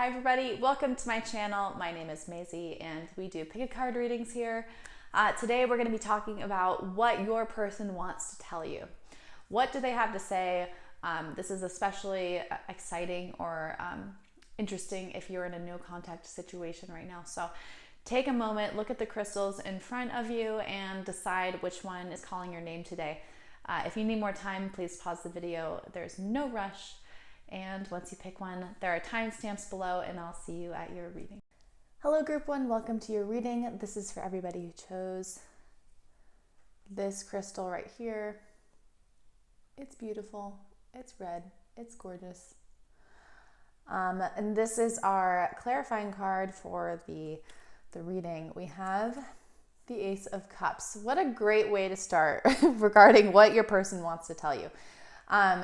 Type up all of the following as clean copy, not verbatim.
Hi everybody, welcome to my channel. My name is Maisy and we do pick a card readings here. Today we're going to be talking about what your person wants to tell you. What do they have to say? This is especially exciting or interesting if you're in a no contact situation right now. So take a moment, look at the crystals in front of you and decide which one is calling your name today. If you need more time, please pause the video. There's no rush. And once you pick one, there are timestamps below and I'll see you at your reading. Hello group one, welcome to your reading. This is for everybody who chose this crystal right here. It's beautiful, it's red, it's gorgeous. And this is our clarifying card for the reading. We have the Ace of Cups. What a great way to start regarding what your person wants to tell you.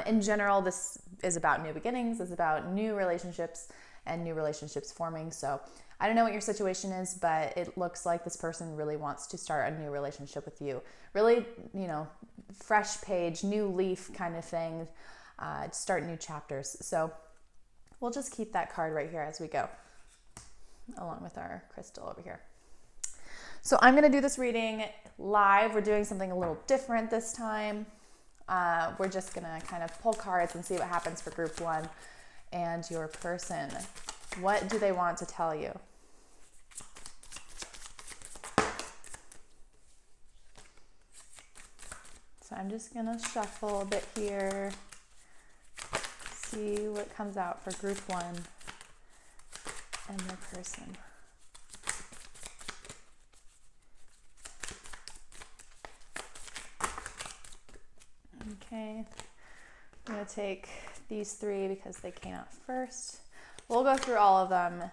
In general, this is about new beginnings, it's about new relationships and new relationships forming. So I don't know what your situation is, but it looks like this person really wants to start a new relationship with you. Really, fresh page, new leaf kind of thing, start new chapters. So we'll just keep that card right here as we go, along with our crystal over here. So I'm going to do this reading live. We're doing something a little different this time. We're just gonna kind of pull cards and see what happens for group one and your person. What do they want to tell you? So I'm just gonna shuffle a bit here, see what comes out for group one and their person. Okay, I'm going to take these three because they came out first. We'll go through all of them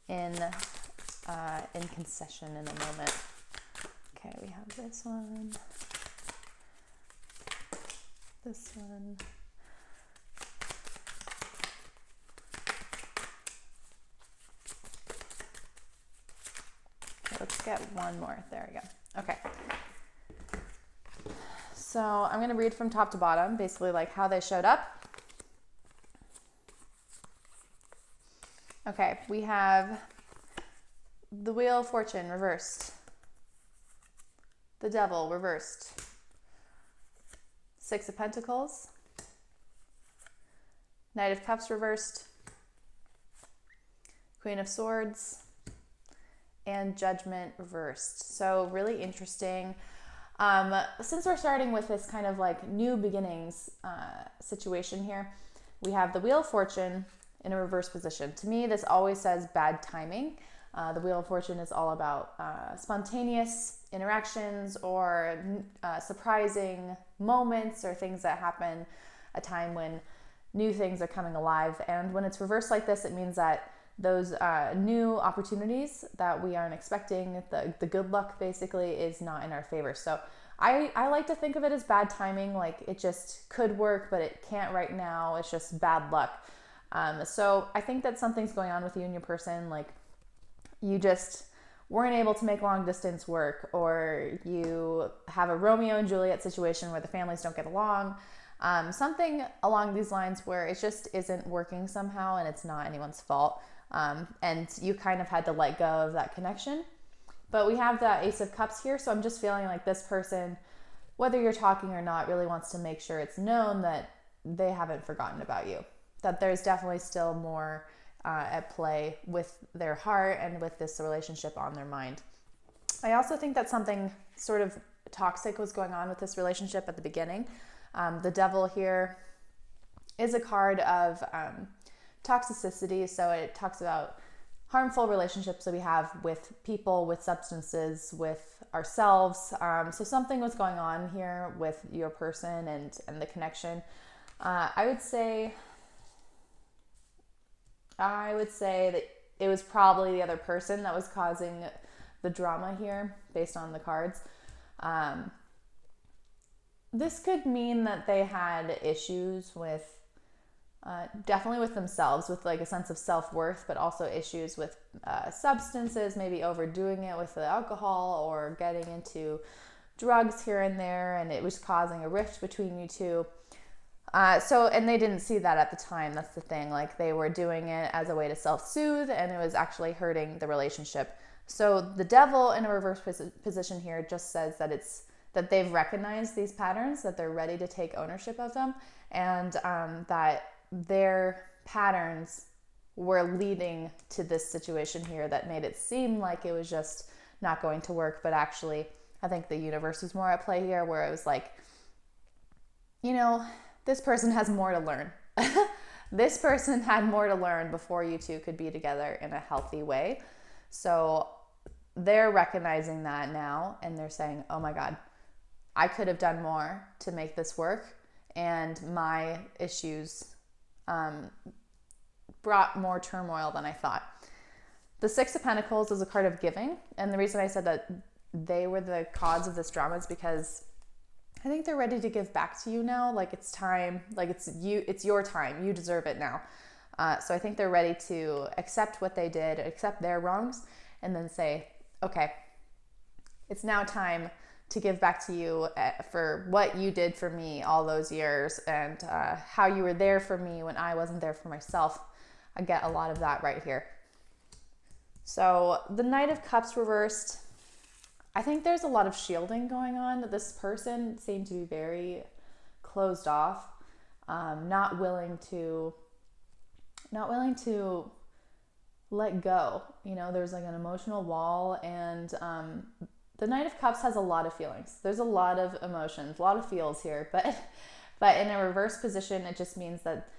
in concession in a moment. Okay, we have this one, this one, okay, let's get one more. There we go. Okay. So I'm going to read from top to bottom, basically like how they showed up. Okay, we have the Wheel of Fortune reversed, the Devil reversed, Six of Pentacles, Knight of Cups reversed, Queen of Swords, and Judgment reversed. So really interesting. Since we're starting with this kind of like new beginnings situation here, we have the Wheel of Fortune in a reverse position. To me, this always says bad timing. The Wheel of Fortune is all about spontaneous interactions or surprising moments or things that happen, a time when new things are coming alive. And when it's reversed like this, it means that those new opportunities that we aren't expecting, the good luck basically is not in our favor. So I like to think of it as bad timing, like it just could work, but it can't right now. It's just bad luck. So I think that something's going on with you and your person, like you just weren't able to make long distance work, or you have a Romeo and Juliet situation where the families don't get along. Something along these lines where it just isn't working somehow and it's not anyone's fault. And you kind of had to let go of that connection. But we have the Ace of Cups here, so I'm just feeling like this person, whether you're talking or not, really wants to make sure it's known that they haven't forgotten about you, that there's definitely still more at play with their heart and with this relationship on their mind. I also think that something sort of toxic was going on with this relationship at the beginning. The Devil here is a card of toxicity, so it talks about harmful relationships that we have with people, with substances, with ourselves. So something was going on here with your person and the connection. I would say that it was probably the other person that was causing the drama here based on the cards. This could mean that they had issues with definitely with themselves, with like a sense of self-worth, but also issues with substances, maybe overdoing it with the alcohol or getting into drugs here and there, and it was causing a rift between you two. And they didn't see that at the time. That's the thing. Like, they were doing it as a way to self-soothe, and it was actually hurting the relationship. So the devil in a reverse position here just says that they've recognized these patterns, that they're ready to take ownership of them, and that their patterns were leading to this situation here that made it seem like it was just not going to work. But actually, I think the universe was more at play here, where it was like, this person has more to learn. This person had more to learn before you two could be together in a healthy way. So they're recognizing that now, and they're saying, oh my God, I could have done more to make this work, and my issues brought more turmoil than I thought. The Six of Pentacles is a card of giving, and the reason I said that they were the cause of this drama is because I think they're ready to give back to you now. Like, it's time, like it's your time. You deserve it now. So I think they're ready to accept what they did, accept their wrongs, and then say, okay, it's now time to give back to you for what you did for me all those years, and how you were there for me when I wasn't there for myself. I get a lot of that right here. So the Knight of Cups reversed, I think there's a lot of shielding going on. That this person seemed to be very closed off, not willing to let go. There's like an emotional wall, and the Knight of Cups has a lot of feelings. There's a lot of emotions, a lot of feels here, but in a reverse position, it just means that,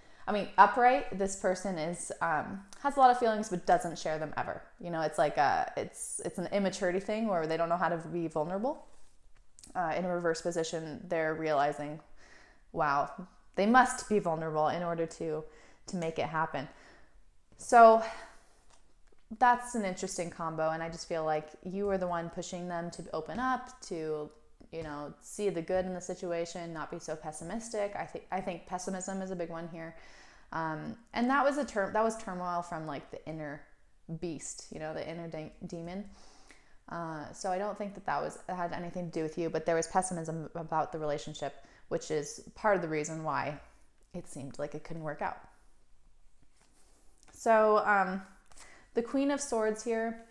upright, this person has a lot of feelings but doesn't share them ever. It's like it's an immaturity thing where they don't know how to be vulnerable. In a reverse position, they're realizing, wow, they must be vulnerable in order to make it happen. So that's an interesting combo, and I just feel like you were the one pushing them to open up, to see the good in the situation, not be so pessimistic. I think pessimism is a big one here, and that was turmoil from like the inner beast, the inner demon. So I don't think that had anything to do with you, but there was pessimism about the relationship, which is part of the reason why it seemed like it couldn't work out. So the Queen of Swords here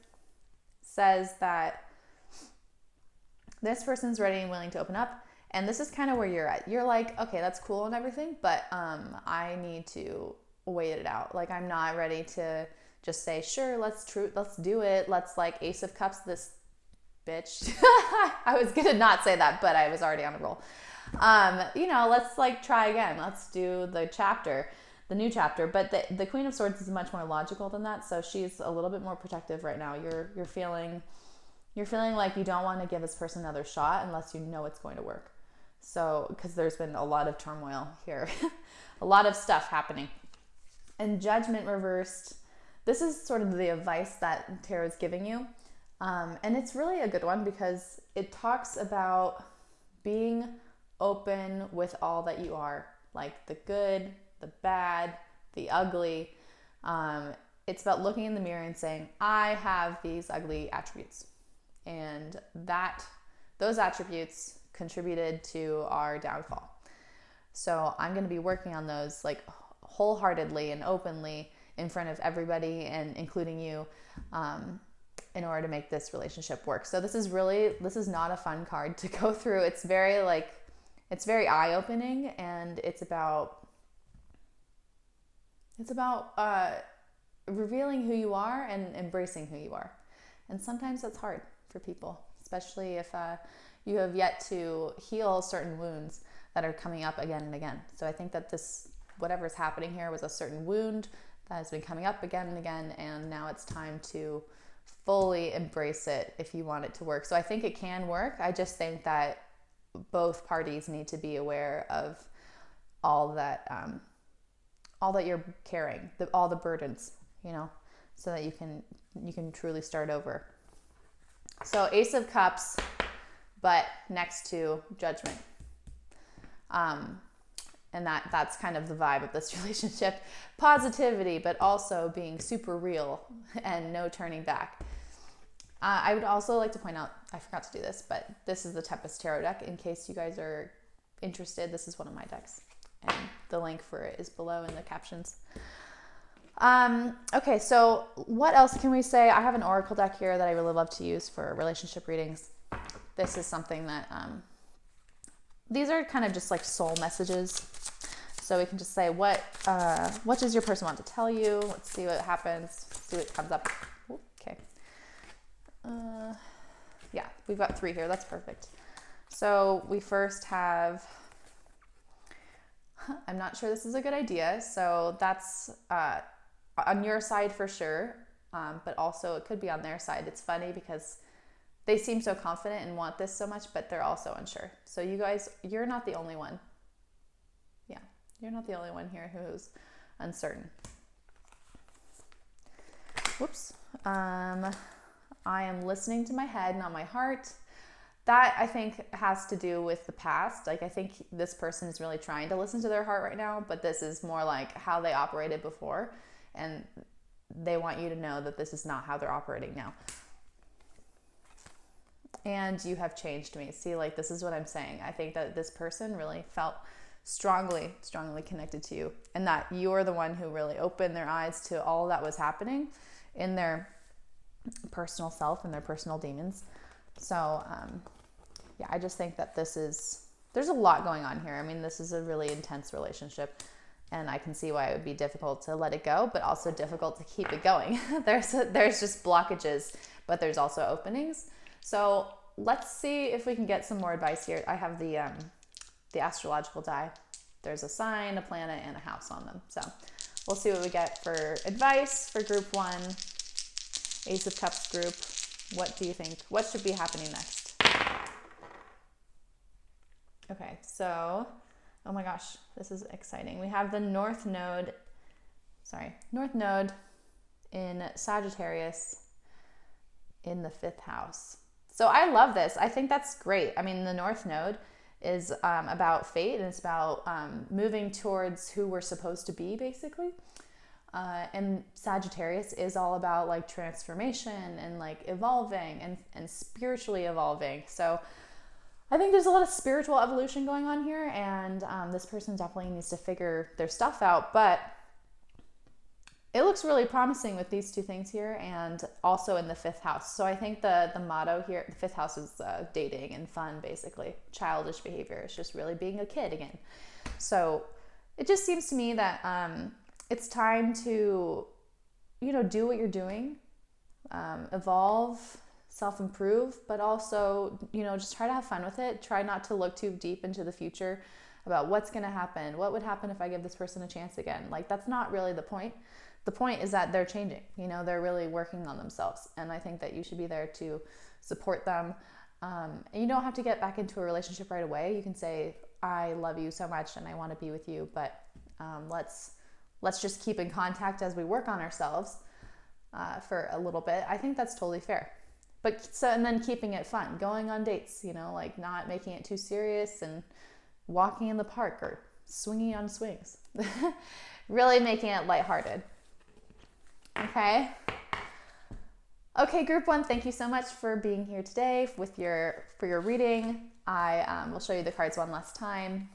says that this person's ready and willing to open up. And this is kind of where you're at. You're like, okay, that's cool and everything, but I need to wait it out. Like, I'm not ready to just say, sure, let's do it. Let's like Ace of Cups this bitch. I was going to not say that, but I was already on a roll. Let's like try again. Let's do the new chapter. But the Queen of Swords is much more logical than that. So she's a little bit more protective right now. You're feeling like you don't want to give this person another shot unless you know it's going to work. So, because there's been a lot of turmoil here, a lot of stuff happening. And Judgment reversed. This is sort of the advice that Tarot is giving you. And it's really a good one because it talks about being open with all that you are, like the good, the bad, the ugly. It's about looking in the mirror and saying, I have these ugly attributes. And those attributes contributed to our downfall. So I'm going to be working on those like wholeheartedly and openly in front of everybody, and including you, in order to make this relationship work. So this is not a fun card to go through. It's very eye-opening, and it's about revealing who you are and embracing who you are. And sometimes that's hard for people, especially if you have yet to heal certain wounds that are coming up again and again. So I think that whatever's happening here was a certain wound that has been coming up again and again, and now it's time to fully embrace it if you want it to work. So I think it can work. I just think that both parties need to be aware of all that you're carrying, all the burdens, so that you can truly start over. So Ace of Cups, but next to Judgment. And that's kind of the vibe of this relationship. Positivity, but also being super real and no turning back. I would also like to point out, I forgot to do this, but this is the Tempest Tarot deck. In case you guys are interested, this is one of my decks. And the link for it is below in the captions. Okay, so what else can we say? I have an oracle deck here that I really love to use for relationship readings. This is something that, these are kind of just like soul messages. So we can just say, what does your person want to tell you? Let's see what happens, see what comes up. Okay. Yeah, we've got 3 here. That's perfect. So we first have, I'm not sure this is a good idea. So that's on your side for sure, but also it could be on their side. It's funny because they seem so confident and want this so much, but they're also unsure. So you guys, you're not the only one. Yeah, you're not the only one here who's uncertain. Whoops. I am listening to my head, not my heart. That, I think, has to do with the past. Like, I think this person is really trying to listen to their heart right now, but this is more like how they operated before. And they want you to know that this is not how they're operating now. And you have changed me. See, like, this is what I'm saying. I think that this person really felt strongly connected to you. And that you're the one who really opened their eyes to all that was happening in their personal self and their personal demons. So, yeah, I just think that there's a lot going on here. I mean, this is a really intense relationship, and I can see why it would be difficult to let it go, but also difficult to keep it going. There's just blockages, but there's also openings. So let's see if we can get some more advice here. I have the astrological die. There's a sign, a planet, and a house on them. So we'll see what we get for advice for group 1. Ace of Cups group, what do you think? What should be happening next? Okay, so, oh my gosh, this is exciting. We have the North Node in Sagittarius in the 5th house. So I love this. I think that's great. I mean, the North Node is about fate, and it's about moving towards who we're supposed to be, basically. And Sagittarius is all about like transformation and like evolving and spiritually evolving. So I think there's a lot of spiritual evolution going on here, and this person definitely needs to figure their stuff out. But it looks really promising with these 2 things here, and also in the 5th house. So I think the motto here, the 5th house is dating and fun, basically. Childish behavior. It's just really being a kid again. So it just seems to me that it's time to, do what you're doing, evolve, self-improve, but also, just try to have fun with it. Try not to look too deep into the future about what's going to happen. What would happen if I give this person a chance again? Like, that's not really the point. The point is that they're changing. They're really working on themselves. And I think that you should be there to support them. And you don't have to get back into a relationship right away. You can say, I love you so much and I want to be with you, but let's just keep in contact as we work on ourselves for a little bit. I think that's totally fair. And then keeping it fun, going on dates, like not making it too serious and walking in the park or swinging on swings. Really making it lighthearted. Okay. Okay, group 1, thank you so much for being here today for your reading. I will show you the cards one last time,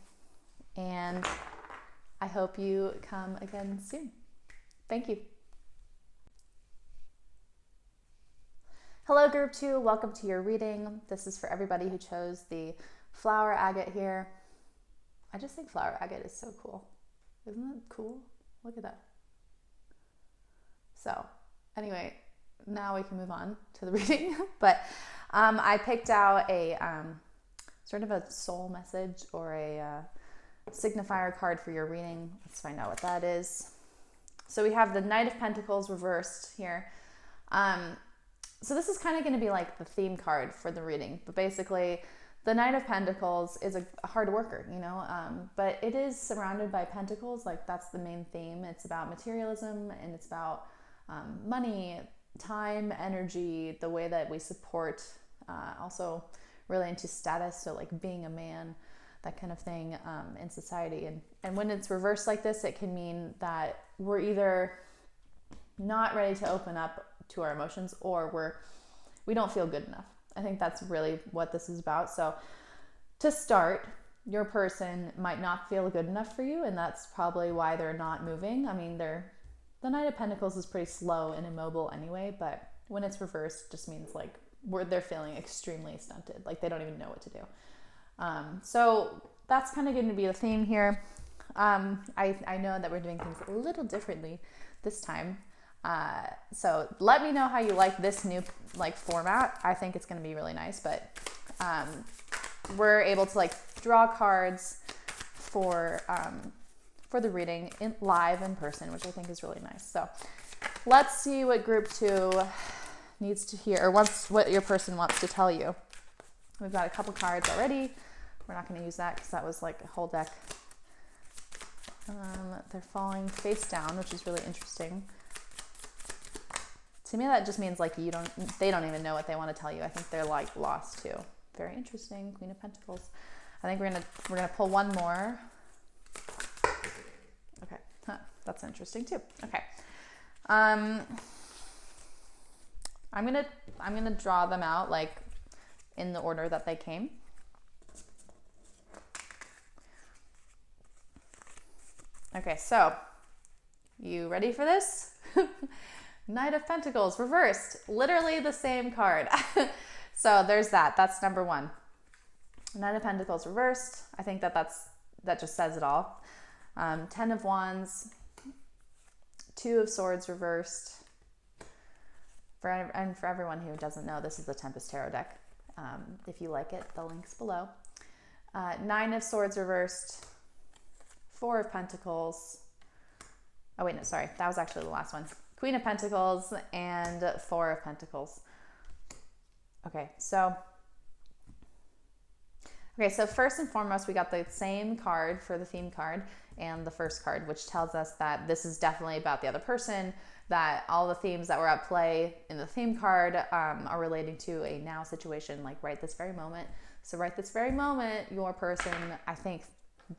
and I hope you come again soon. Thank you. Hello, group 2. Welcome to your reading. This is for everybody who chose the flower agate here. I just think flower agate is so cool. Isn't it cool? Look at that. So anyway, now we can move on to the reading. But I picked out a sort of a soul message or a signifier card for your reading. Let's find out what that is. So we have the Knight of Pentacles reversed here. So this is kind of going to be like the theme card for the reading. But basically, the Knight of Pentacles is a hard worker, but it is surrounded by pentacles. Like, that's the main theme. It's about materialism, and it's about money, time, energy, the way that we support, also really into status. So like being a man, that kind of thing in society. And when it's reversed like this, it can mean that we're either not ready to open up to our emotions, or we don't feel good enough. I think that's really what this is about. So to start, your person might not feel good enough for you, and that's probably why they're not moving. I mean, the Knight of Pentacles is pretty slow and immobile anyway, but when it's reversed, it just means like they're feeling extremely stunted, like they don't even know what to do. So that's kind of going to be the theme here. I know that we're doing things a little differently this time. So let me know how you like this new like format. I think it's going to be really nice, but we're able to like draw cards for the reading live in person, which I think is really nice. So let's see what group 2 needs to hear, or what your person wants to tell you. We've got a couple cards already. We're not going to use that because that was like a whole deck. They're falling face down, which is really interesting. To me, that just means like they don't even know what they want to tell you. I think they're like lost too. Very interesting. Queen of Pentacles. I think we're gonna pull one more. Okay, that's interesting too. Okay, I'm gonna draw them out like in the order that they came. Okay, so you ready for this? Knight of Pentacles reversed, literally the same card. So there's that. That's number 1. Knight of Pentacles reversed. I think that just says it all. 10 of Wands, 2 of Swords reversed. For everyone who doesn't know, this is the Tempest Tarot deck. If you like it, the link's below. 9 of Swords reversed. 4 of Pentacles. Oh wait, no, sorry. That was actually the last one. Queen of Pentacles and 4 of Pentacles. Okay, so first and foremost, we got the same card for the theme card and the first card, which tells us that this is definitely about the other person, that all the themes that were at play in the theme card are relating to a now situation, like right this very moment. So right this very moment, your person, I think,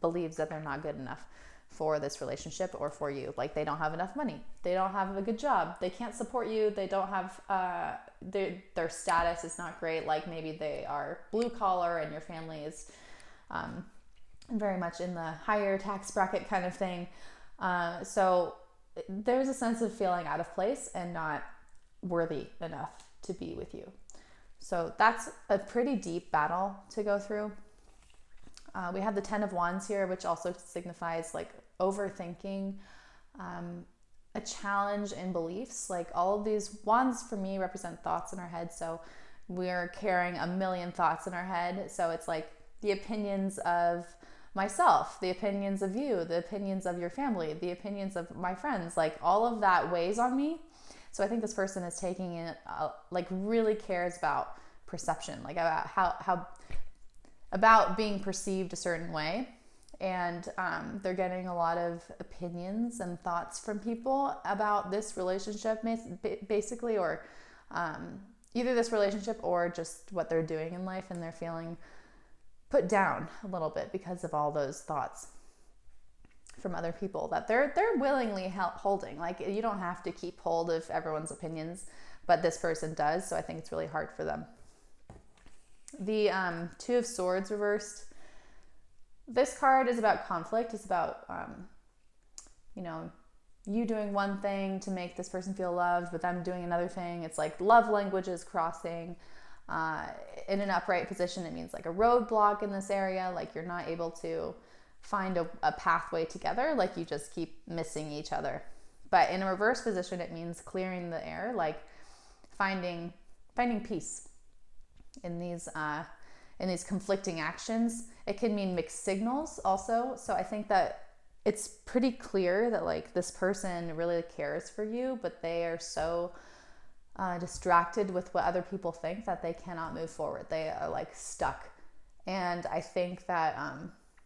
believes that they're not good enough for this relationship or for you. Like they don't have enough money. They don't have a good job. They can't support you. They don't have, their status is not great. Like maybe they are blue collar and your family is very much in the higher tax bracket kind of thing. So there's a sense of feeling out of place and not worthy enough to be with you. So that's a pretty deep battle to go through. We have the 10 of Wands here, which also signifies like overthinking, a challenge in beliefs. Like all of these wands for me represent thoughts in our head. So we're carrying a million thoughts in our head. So it's like the opinions of myself, the opinions of you, the opinions of your family, the opinions of my friends, like all of that weighs on me. So I think this person is taking it, like really cares about perception, like about about being perceived a certain way. And they're getting a lot of opinions and thoughts from people about this relationship, basically, or either this relationship or just what they're doing in life, and they're feeling put down a little bit because of all those thoughts from other people that they're willingly holding. Like you don't have to keep hold of everyone's opinions, but this person does, so I think it's really hard for them. The 2 of Swords reversed. This card is about conflict. It's about, you doing one thing to make this person feel loved, but them doing another thing. It's like love languages crossing. In an upright position, it means like a roadblock in this area. Like you're not able to find a pathway together. Like you just keep missing each other. But in a reverse position, it means clearing the air, like finding peace in these conflicting actions. It can mean mixed signals also. So I think that it's pretty clear that like this person really cares for you, but they are so distracted with what other people think that they cannot move forward. They are like stuck. And I think that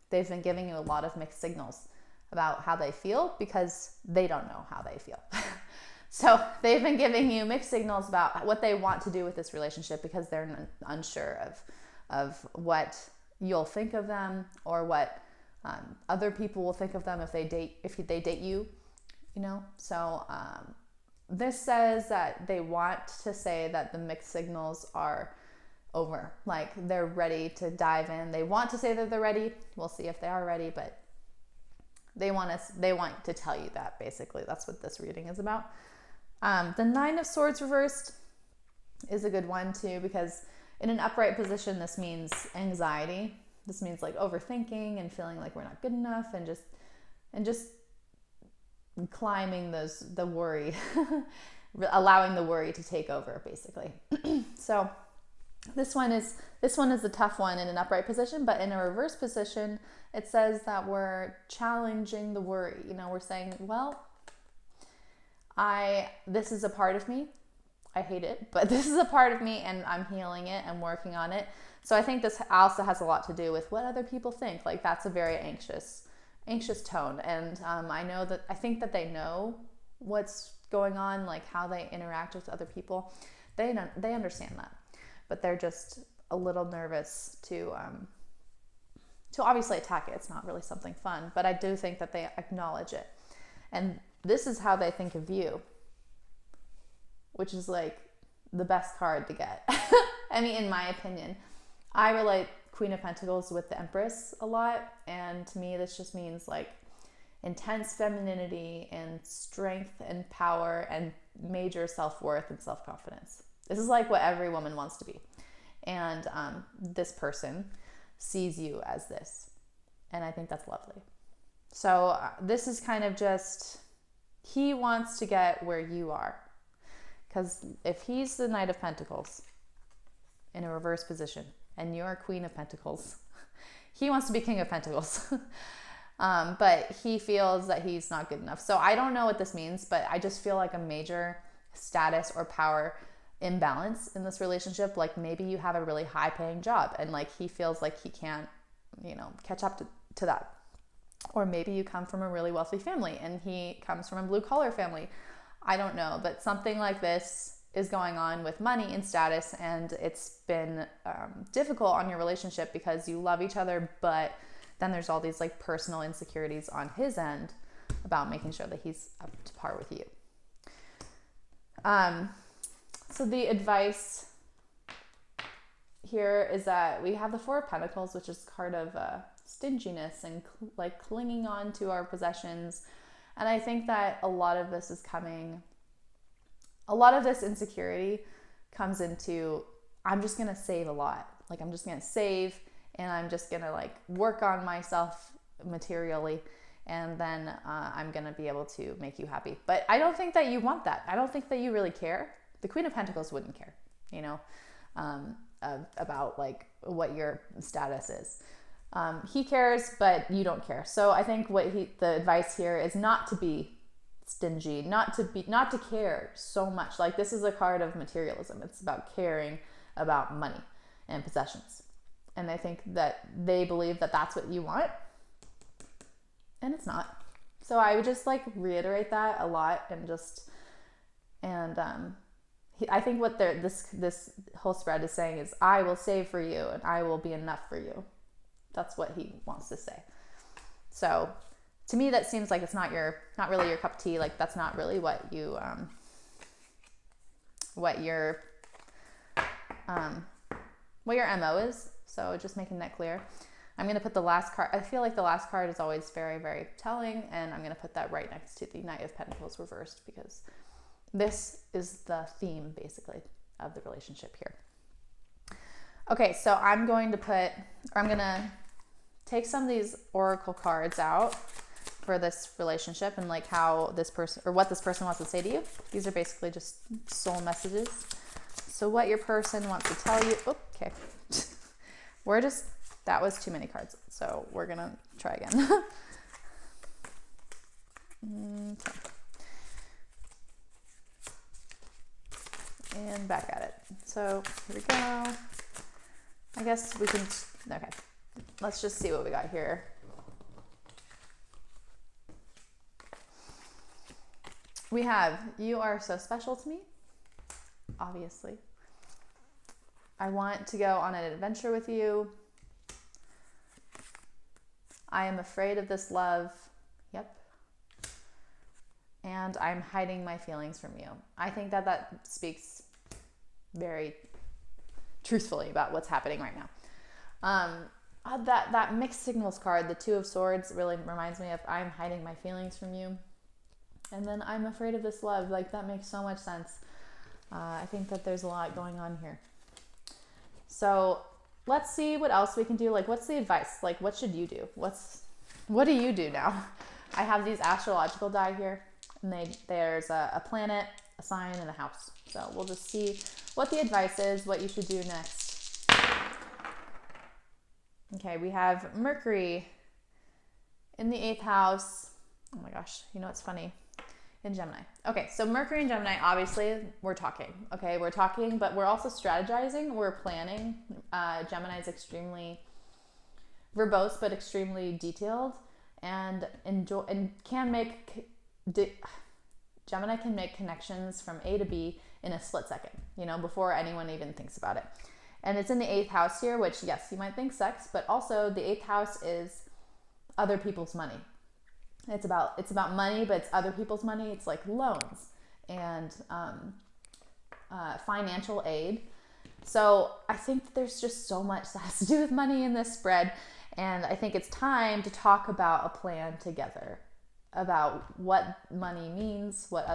they've been giving you a lot of mixed signals about how they feel because they don't know how they feel. So they've been giving you mixed signals about what they want to do with this relationship because they're unsure of what you'll think of them or what other people will think of them if they date you, So this says that they want to say that the mixed signals are over. Like they're ready to dive in. They want to say that they're ready. We'll see if they are ready, but they want to tell you that, basically. That's what this reading is about. The Nine of Swords reversed is a good one too, because in an upright position, this means anxiety. This means like overthinking and feeling like we're not good enough, and just climbing the worry, allowing the worry to take over, basically. So this one is a tough one in an upright position, but in a reverse position, it says that we're challenging the worry. We're saying, well, this is a part of me. I hate it, but this is a part of me, and I'm healing it and working on it. So I think this also has a lot to do with what other people think. Like that's a very anxious tone. And I think that they know what's going on, like how they interact with other people. They understand that, but they're just a little nervous to obviously attack it. It's not really something fun, but I do think that they acknowledge it. And this is how they think of you, which is like the best card to get. I mean, in my opinion, I relate Queen of Pentacles with the Empress a lot. And to me, this just means like intense femininity and strength and power and major self-worth and self-confidence. This is like what every woman wants to be. And this person sees you as this. And I think that's lovely. So this is kind of just, he wants to get where you are. Because if he's the Knight of Pentacles in a reverse position and you're Queen of Pentacles, he wants to be King of Pentacles. But he feels that he's not good enough. So I don't know what this means, but I just feel like a major status or power imbalance in this relationship. Like maybe you have a really high paying job and like he feels like he can't, catch up to that. Or maybe you come from a really wealthy family and he comes from a blue collar family. I don't know, but something like this is going on with money and status, and it's been difficult on your relationship because you love each other, but then there's all these like personal insecurities on his end about making sure that he's up to par with you. So the advice here is that we have the Four of Pentacles, which is a card of stinginess and like clinging on to our possessions. And I think that a lot of this insecurity comes into, I'm just going to save a lot. Like I'm just going to save and I'm just going to like work on myself materially. And then I'm going to be able to make you happy. But I don't think that you want that. I don't think that you really care. The Queen of Pentacles wouldn't care, about like what your status is. He cares, but you don't care. So I think the advice here is not to be stingy, not to care so much. Like this is a card of materialism. It's about caring about money and possessions. And I think that they believe that that's what you want, and it's not. So I would just like reiterate that a lot I think what this whole spread is saying is, I will save for you and I will be enough for you. That's what he wants to say. So to me, that seems like it's not really your cup of tea. Like that's not really what your MO is. So just making that clear. I'm going to put the last card. I feel like the last card is always very, very telling. And I'm going to put that right next to the Knight of Pentacles reversed, because this is the theme basically of the relationship here. Okay, so I'm going to take some of these oracle cards out for this relationship and like how this person, or what this person wants to say to you. These are basically just soul messages. So what your person wants to tell you. Okay. That was too many cards. So we're going to try again. Okay. And back at it. So here we go. I guess we can, okay. Let's just see what we got here. We have, you are so special to me, obviously. I want to go on an adventure with you. I am afraid of this love. Yep. And I'm hiding my feelings from you. I think that speaks very truthfully about what's happening right now. That mixed signals card, the Two of Swords, really reminds me of I'm hiding my feelings from you. And then I'm afraid of this love. Like, that makes so much sense. I think that there's a lot going on here. So let's see what else we can do. Like, what's the advice? Like, what should you do? What do you do now? I have these astrological die here, and there's a planet, a sign, and a house. So we'll just see what the advice is, what you should do next. Okay, we have Mercury in the 8th house. Oh my gosh, you know what's funny? In Gemini. Okay, so Mercury and Gemini, obviously, we're talking. Okay, we're talking, but we're also strategizing. We're planning. Gemini is extremely verbose, but extremely detailed, and Gemini can make connections from A to B in a split second, before anyone even thinks about it. And it's in the 8th house here, which, yes, you might think sex, but also the 8th house is other people's money. It's about money, but it's other people's money. It's like loans and financial aid. So I think that there's just so much that has to do with money in this spread. And I think it's time to talk about a plan together, about what money means, what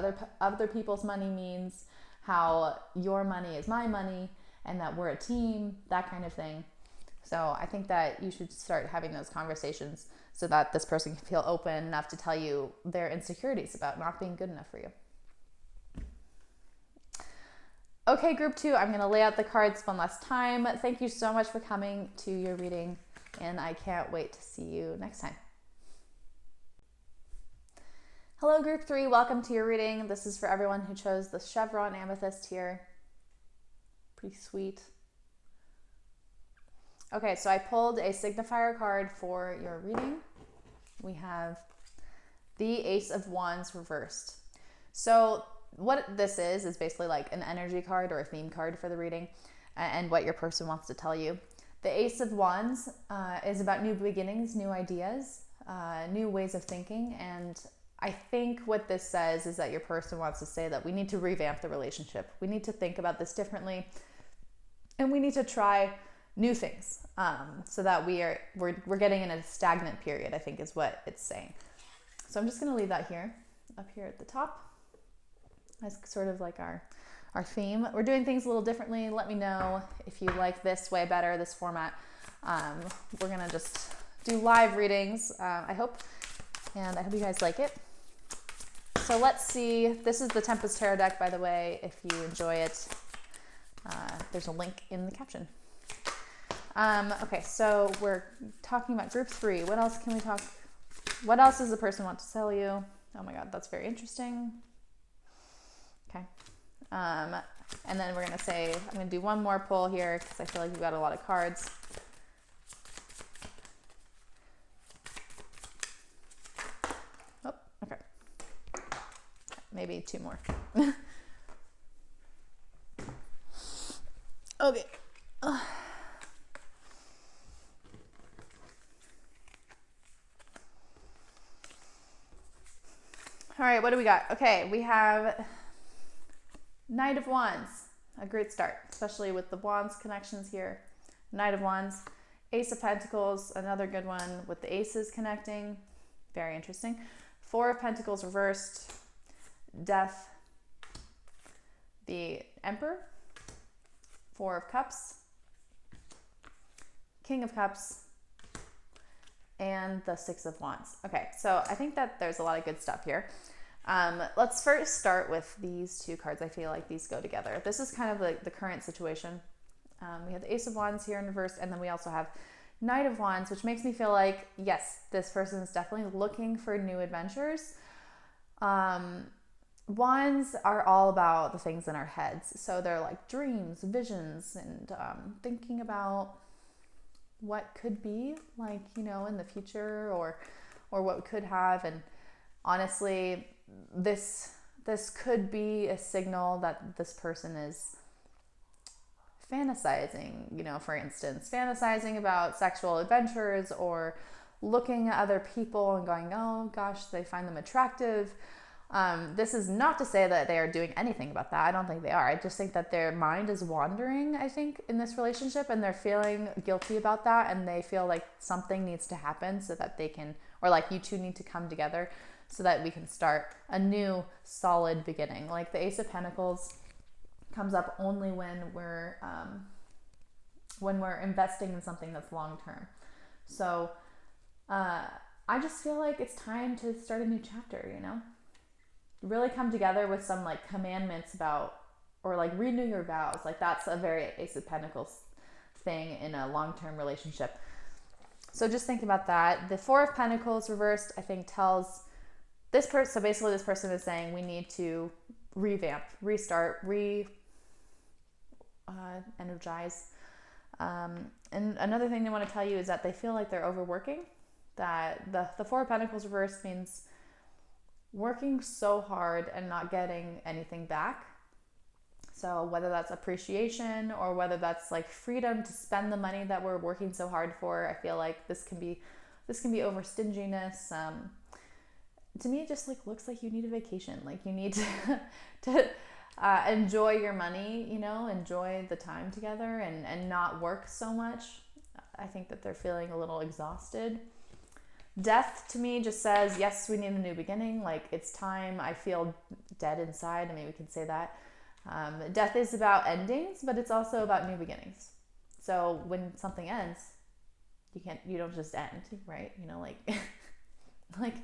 other people's money means, how your money is my money, and that we're a team, that kind of thing. So I think that you should start having those conversations so that this person can feel open enough to tell you their insecurities about not being good enough for you. Okay, group 2, I'm going to lay out the cards one last time. Thank you so much for coming to your reading, and I can't wait to see you next time. Hello, group 3. Welcome to your reading. This is for everyone who chose the chevron amethyst here. Pretty sweet. Okay, so I pulled a signifier card for your reading. We have the Ace of Wands reversed. So what this is basically like an energy card or a theme card for the reading and what your person wants to tell you. The Ace of Wands is about new beginnings, new ideas, new ways of thinking. And I think what this says is that your person wants to say that we need to revamp the relationship. We need to think about this differently. And we need to try new things so that we're getting in a stagnant period, I think is what it's saying. So I'm just going to leave that here, up here at the top, as sort of like our theme. We're doing things a little differently. Let me know if you like this way better, this format. We're going to just do live readings, I hope, and I hope you guys like it. So let's see. This is the Tempest Tarot deck, by the way, if you enjoy it. There's a link in the caption. Okay, so we're talking about group 3. What else can we talk? What else does the person want to tell you? Oh my God, that's very interesting. Okay. And then we're going to say, I'm going to do one more pull here because I feel like we've got a lot of cards. Oh, okay. Maybe 2 more. Okay. All right, what do we got? Okay, we have Knight of Wands, a great start, especially with the Wands connections here. Knight of Wands, Ace of Pentacles, another good one with the aces connecting. Very interesting. 4 of Pentacles reversed, Death, the Emperor, 4 of Cups, King of Cups, and the 6 of Wands. Okay, so I think that there's a lot of good stuff here. Let's first start with these 2 cards. I feel like these go together. This is kind of like the current situation. We have the Ace of Wands here in reverse, and then we also have Knight of Wands, which makes me feel like, yes, this person is definitely looking for new adventures. Wands are all about the things in our heads. So they're like dreams, visions, and thinking about what could be like, in the future or what we could have. And honestly, this could be a signal that this person is fantasizing, for instance, fantasizing about sexual adventures or looking at other people and going, oh gosh, they find them attractive, This is not to say that they are doing anything about that. I don't think they are. I just think that their mind is wandering, I think, in this relationship, and they're feeling guilty about that, and they feel like something needs to happen so that they can, or like you two need to come together so that we can start a new solid beginning. Like the Ace of Pentacles comes up only when we're investing in something that's long term. So I just feel like it's time to start a new chapter, you know? Really come together with some like commandments about, or like renew your vows. Like that's a very Ace of Pentacles thing in a long-term relationship. So just think about that. The Four of Pentacles reversed, I think, tells this person, so basically this person is saying we need to revamp, restart, energize. And another thing they want to tell you is that they feel like they're overworking. That the Four of Pentacles reversed means working so hard and not getting anything back. So whether that's appreciation or whether that's like freedom to spend the money that we're working so hard for, I feel like this can be over stinginess. To me, it just like looks like you need a vacation. Like you need to enjoy your money, you know, enjoy the time together and not work so much. I think that they're feeling a little exhausted. Death to me just says, yes, we need a new beginning. Like it's time. I feel dead inside. I mean, we can say that. Death is about endings, but it's also about new beginnings. So when something ends, you don't just end, right? You know, like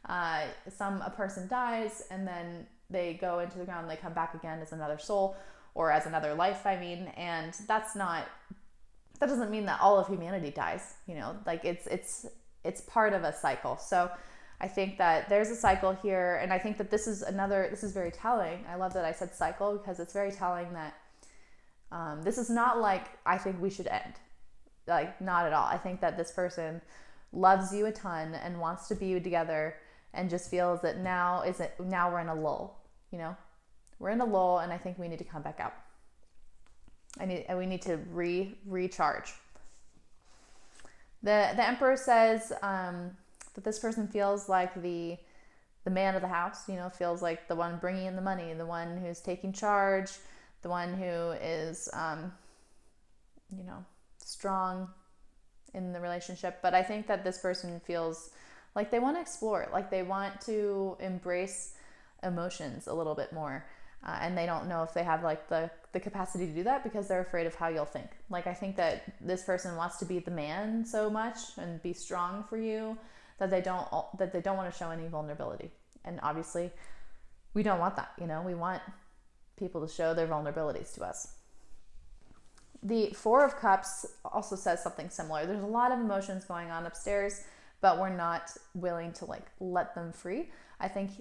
a person dies and then they go into the ground and they come back again as another soul or as another life, I mean, and that doesn't mean that all of humanity dies, you know, like it's part of a cycle. So I think that there's a cycle here, and I think that this is very telling. I love that I said cycle because it's very telling that this is not like I think we should end. Like, not at all. I think that this person loves you a ton and wants to be together and just feels that now we're in a lull, you know? We're in a lull, and I think we need to come back out. We need to recharge. The Emperor says that this person feels like the man of the house, you know, feels like the one bringing in the money, the one who's taking charge, the one who is, you know, strong in the relationship. But I think that this person feels like they want to explore, like they want to embrace emotions a little bit more. And they don't know if they have like the capacity to do that because they're afraid of how you'll think. Like I think that this person wants to be the man so much and be strong for you that they don't want to show any vulnerability. And obviously we don't want that, you know, we want people to show their vulnerabilities to us. The Four of Cups also says something similar. There's a lot of emotions going on upstairs, but we're not willing to like let them free. I think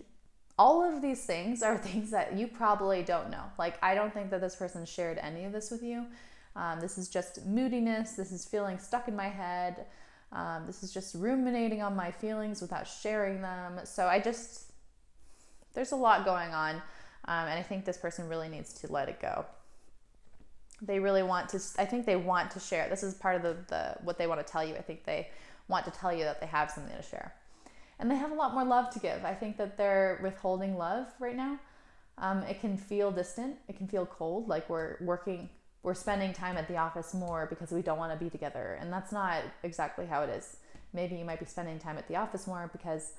all of these things are things that you probably don't know. Like, I don't think that this person shared any of this with you. This is just moodiness. This is feeling stuck in my head. This is just ruminating on my feelings without sharing them. So there's a lot going on. And I think this person really needs to let it go. They really want to, I think they want to share. This is part of what they want to tell you. I think they want to tell you that they have something to share. And they have a lot more love to give. I think that they're withholding love right now. It can feel distant. It can feel cold. Like we're spending time at the office more because we don't want to be together. And that's not exactly how it is. Maybe you might be spending time at the office more because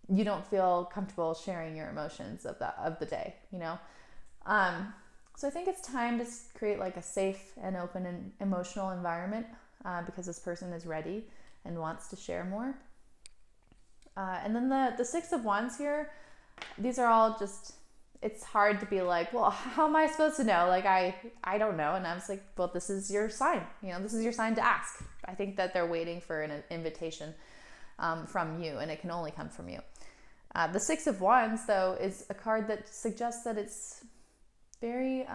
you don't feel comfortable sharing your emotions of the day, you know? So I think it's time to create like a safe and open and emotional environment because this person is ready and wants to share more. And then the Six of Wands here, these are all just, it's hard to be like, well, how am I supposed to know? Like, I don't know. And I was like, well, this is your sign. You know, this is your sign to ask. I think that they're waiting for an invitation from you, and it can only come from you. The Six of Wands, though, is a card that suggests that it's very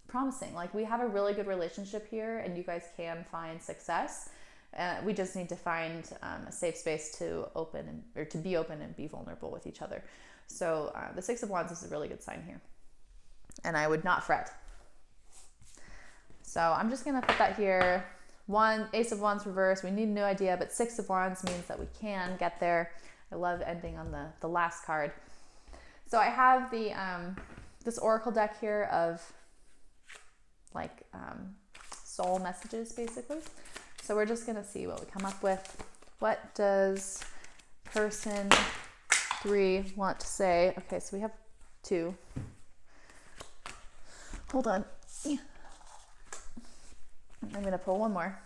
promising. Like, we have a really good relationship here, and you guys can find success. We just need to find a safe space to be open and be vulnerable with each other. So the Six of Wands is a really good sign here. And I would not fret. So I'm just going to put that here. Ace of Wands reverse. We need a new idea, but Six of Wands means that we can get there. I love ending on the last card. So I have the this oracle deck here of like soul messages, basically. So we're just gonna see what we come up with. What does person 3 want to say? Okay, so we have 2. Hold on. I'm gonna pull one more.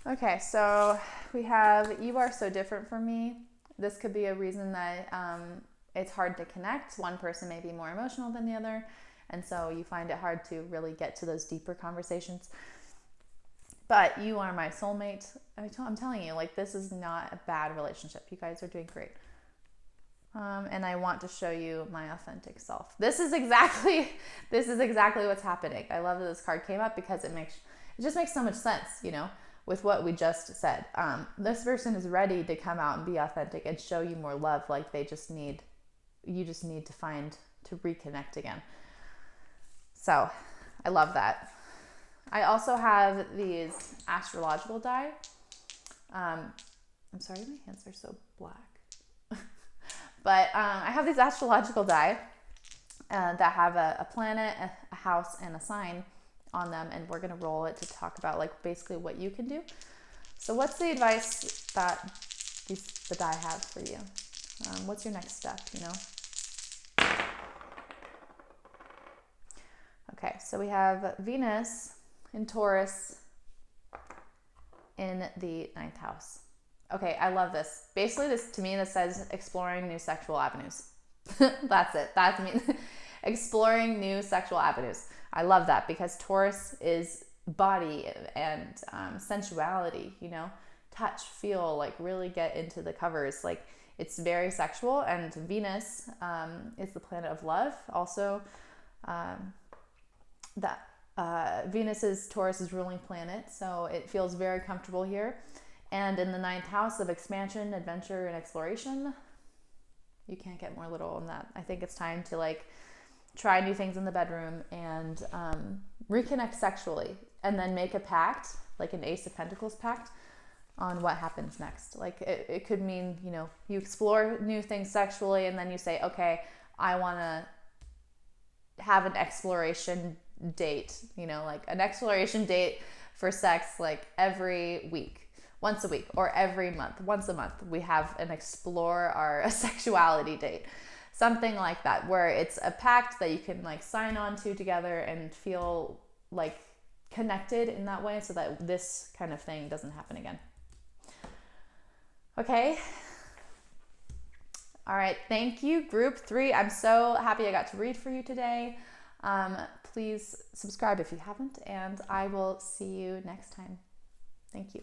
Okay, so we have, you are so different from me. This could be a reason that it's hard to connect. One person may be more emotional than the other, and so you find it hard to really get to those deeper conversations. But you are my soulmate. I'm telling you, like, this is not a bad relationship. You guys are doing great. And I want to show you my authentic self. This is exactly what's happening. I love that this card came up because it just makes so much sense, you know, with what we just said. This person is ready to come out and be authentic and show you more love. Like you just need to reconnect again. So I love that. I also have these astrological die. I'm sorry, my hands are so black. But I have these astrological die that have a planet, a house, and a sign on them, and we're going to roll it to talk about like basically what you can do. So what's the advice that the die have for you? What's your next step, you know? Okay, so we have Venus in Taurus in the 9th house. Okay, I love this. Basically, this says exploring new sexual avenues. That's it. That's me. Exploring new sexual avenues. I love that because Taurus is body and sensuality, you know, touch, feel, like really get into the covers. Like it's very sexual, and Venus is the planet of love. Also, Venus is Taurus's ruling planet, so it feels very comfortable here. And in the 9th house of expansion, adventure, and exploration, you can't get more literal than that. I think it's time to like try new things in the bedroom and reconnect sexually, and then make a pact, like an Ace of Pentacles pact, on what happens next. Like it could mean, you know, you explore new things sexually, and then you say, okay, I want to have an exploration date, you know, like an exploration date for sex, like every week. Once a week, or every month, once a month, we have an explore our sexuality date. Something like that, where it's a pact that you can like sign on to together and feel like connected in that way, so that this kind of thing doesn't happen again. Okay. All right. Thank you, group 3. I'm so happy I got to read for you today. Please subscribe if you haven't, and I will see you next time. Thank you.